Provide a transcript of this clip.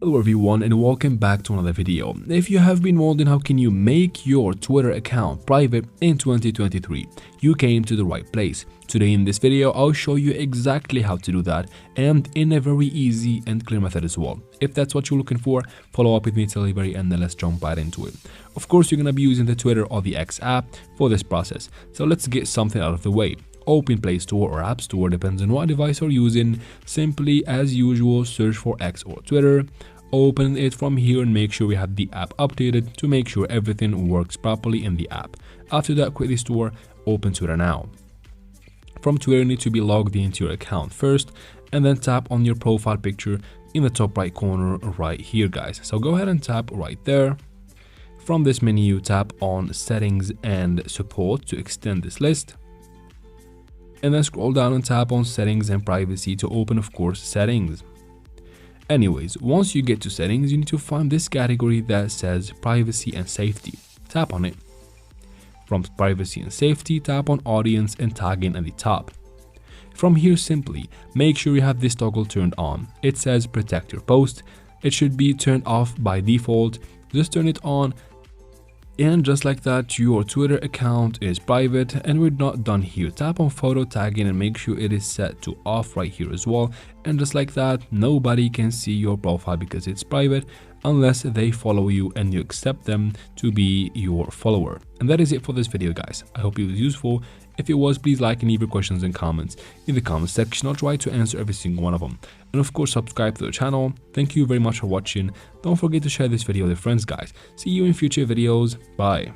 Hello everyone and welcome back to another video. If you have been wondering how can you make your Twitter account private in 2023, you came to the right place. Today in this video, I'll show you exactly how to do that and in a very easy and clear method as well. If that's what you're looking for, follow up with me till the very end and let's jump right into it. Of course, you're going to be using the Twitter or the X app for this process. So let's get something out of the way. Open Play Store or App Store, depends on what device you're using. Simply, as usual, search for X or Twitter. Open it from here and make sure we have the app updated to make sure everything works properly in the app. After that, quickly store, open Twitter now. From Twitter, you need to be logged into your account first and then tap on your profile picture in the top right corner right here, guys. So go ahead and tap right there. From this menu, tap on Settings and Support to extend this list. And then scroll down and tap on Settings and Privacy to open, of course, Settings. Anyways, once you get to Settings, you need to find this category that says Privacy and Safety. Tap on it. From Privacy and Safety, tap on Audience and Tagging at the top. From here, simply make sure you have this toggle turned on. It says Protect Your Post. It should be turned off by default. Just turn it on. And just like that, your Twitter account is private, and we're not done here. Tap on photo tagging and make sure it is set to off right here as well. And just like that, nobody can see your profile because it's private unless they follow you and you accept them to be your follower. And that is it for this video, guys. I hope it was useful. If it was, please like and leave your questions and comments in the comment section. I'll try to answer every single one of them. And of course, subscribe to the channel. Thank you very much for watching. Don't forget to share this video with your friends, guys. See you in future videos. Bye.